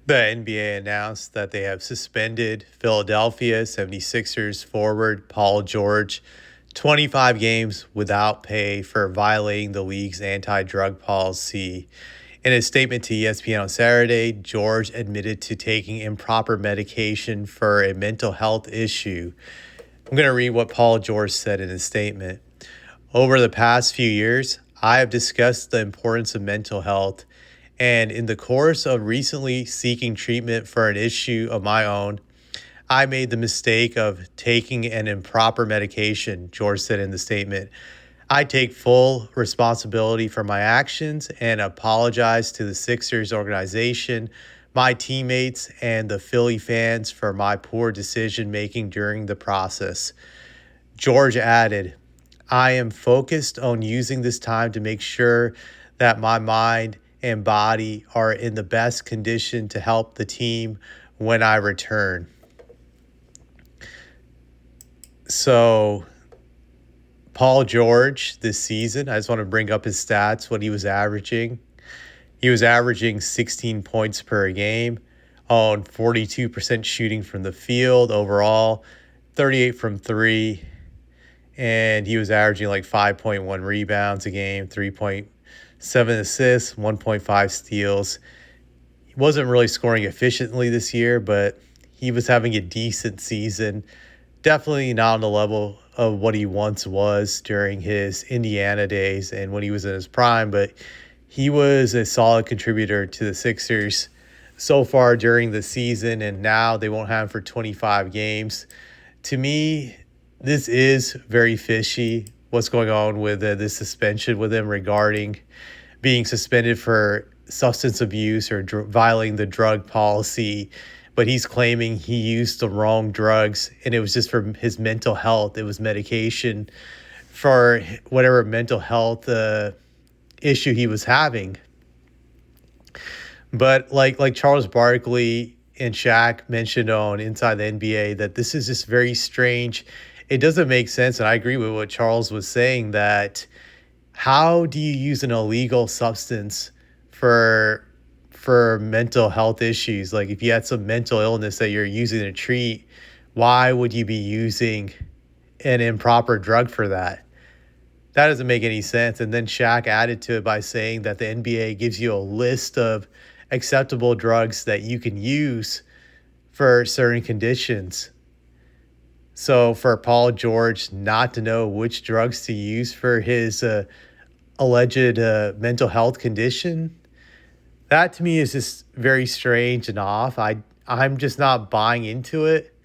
The NBA announced that they have suspended Philadelphia 76ers forward Paul George 25 games without pay for violating the league's anti drug policy. In a statement to ESPN on Saturday, George admitted to taking improper medication for a mental health issue. I'm going to read what Paul George said in his statement. Over the past few years, I have discussed the importance of mental health, and in the course of recently seeking treatment for an issue of my own, I made the mistake of taking an improper medication, George said in the statement. I take full responsibility for my actions and apologize to the Sixers organization, my teammates, and the Philly fans for my poor decision making during the process. George added, I am focused on using this time to make sure that my mind and body are in the best condition to help the team when I return. So, Paul George this season, I just want to bring up his stats, what he was averaging. He was averaging 16 points per game on 42% shooting from the field overall, 38 from three, and he was averaging like 5.1 rebounds a game, 3.7 assists, 1.5 steals. He wasn't really scoring efficiently this year, but he was having a decent season. Definitely not on the level of what he once was during his Indiana days and when he was in his prime, but he was a solid contributor to the Sixers so far during the season, and now they won't have him for 25 games. To me, this is very fishy. What's going on with this suspension with him regarding being suspended for substance abuse or violating the drug policy, but he's claiming he used the wrong drugs and it was just for his mental health. It was medication for whatever mental health issue he was having. But like Charles Barkley and Shaq mentioned on Inside the NBA, that this is just very strange. It doesn't make sense, and I agree with what Charles was saying, that how do you use an illegal substance for mental health issues? Like if you had some mental illness that you're using to treat, why would you be using an improper drug for that? That doesn't make any sense. And then Shaq added to it by saying that the NBA gives you a list of acceptable drugs that you can use for certain conditions. So for Paul George not to know which drugs to use for his alleged mental health condition, that to me is just very strange and off. I'm just not buying into it.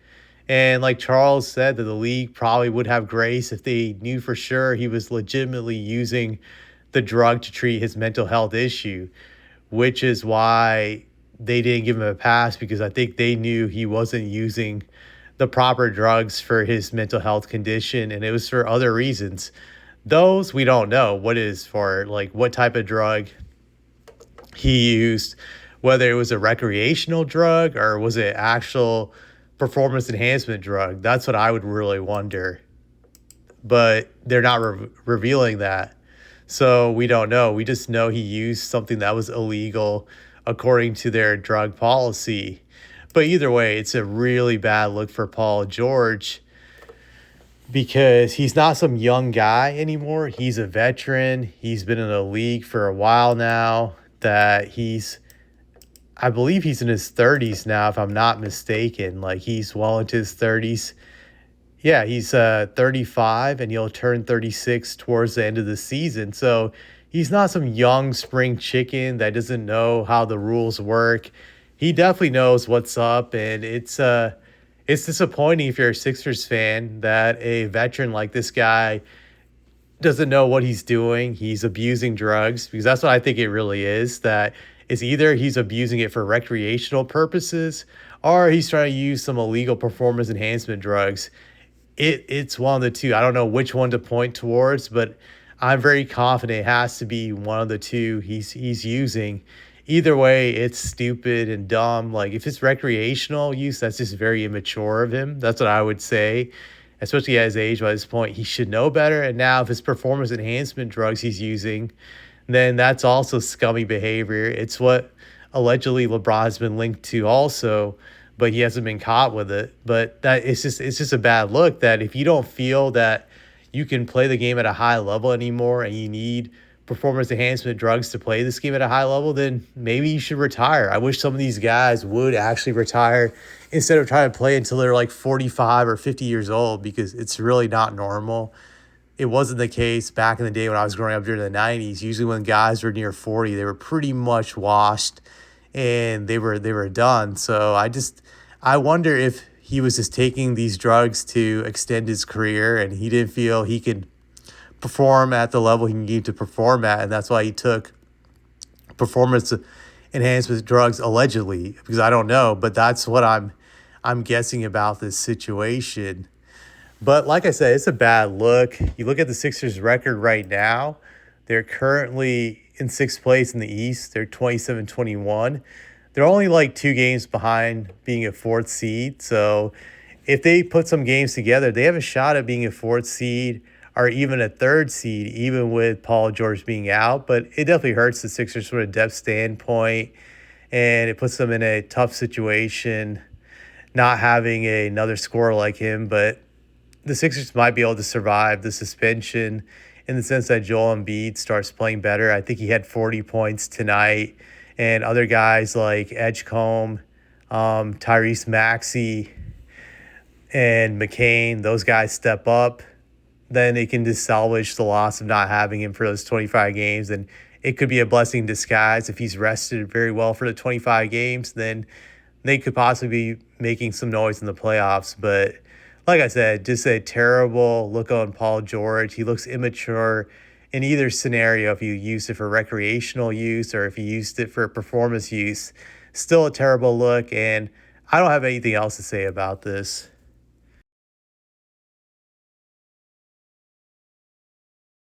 And like Charles said, that the league probably would have grace if they knew for sure he was legitimately using the drug to treat his mental health issue, which is why they didn't give him a pass, because I think they knew he wasn't using the proper drugs for his mental health condition and it was for other reasons. Those we don't know what is for, like what type of drug he used, whether it was a recreational drug or was it actual performance enhancement drug. That's what I would really wonder. But they're not revealing that. So we don't know. We just know he used something that was illegal according to their drug policy. But either way, it's a really bad look for Paul George because he's not some young guy anymore. He's a veteran. He's been in the league for a while now. I believe he's in his 30s now, if I'm not mistaken. Like he's well into his 30s. Yeah, he's 35 and he'll turn 36 towards the end of the season. So he's not some young spring chicken that doesn't know how the rules work. He definitely knows what's up, and it's disappointing if you're a Sixers fan that a veteran like this guy doesn't know what he's doing. He's abusing drugs, because that's what I think it really is. That is either he's abusing it for recreational purposes or he's trying to use some illegal performance enhancement drugs. It's one of the two. I don't know which one to point towards, but I'm very confident it has to be one of the two he's using. Either way, it's stupid and dumb. Like if it's recreational use, that's just very immature of him. That's what I would say. Especially at his age, by this point, he should know better. And now if it's performance enhancement drugs he's using, then that's also scummy behavior. It's what allegedly LeBron's been linked to also, but he hasn't been caught with it. But that it's just a bad look that if you don't feel that you can play the game at a high level anymore and you need performance enhancement drugs to play this game at a high level, then maybe you should retire. I wish some of these guys would actually retire instead of trying to play until they're like 45 or 50 years old, because it's really not normal. It wasn't the case back in the day when I was growing up during the 90s. Usually when guys were near 40, they were pretty much washed and they were done. So I wonder if he was just taking these drugs to extend his career and he didn't feel he could perform at the level he needed to perform at, and that's why he took performance enhancement drugs allegedly, because I don't know, but that's what I'm guessing about this situation. But like I said, it's a bad look. You look at the Sixers record right now, they're currently in sixth place in the East. They're 27-21. They're only like 2 games behind being a fourth seed. So if they put some games together, they have a shot at being a fourth seed or even a third seed, even with Paul George being out. But it definitely hurts the Sixers from a depth standpoint, and it puts them in a tough situation not having another scorer like him. But the Sixers might be able to survive the suspension in the sense that Joel Embiid starts playing better. I think he had 40 points tonight, and other guys like Edgecombe, Tyrese Maxey, and McCain, those guys step up. Then they can just salvage the loss of not having him for those 25 games. And it could be a blessing in disguise if he's rested very well for the 25 games. Then they could possibly be making some noise in the playoffs. But like I said, just a terrible look on Paul George. He looks immature in either scenario, if you used it for recreational use or if you used it for performance use. Still a terrible look, and I don't have anything else to say about this.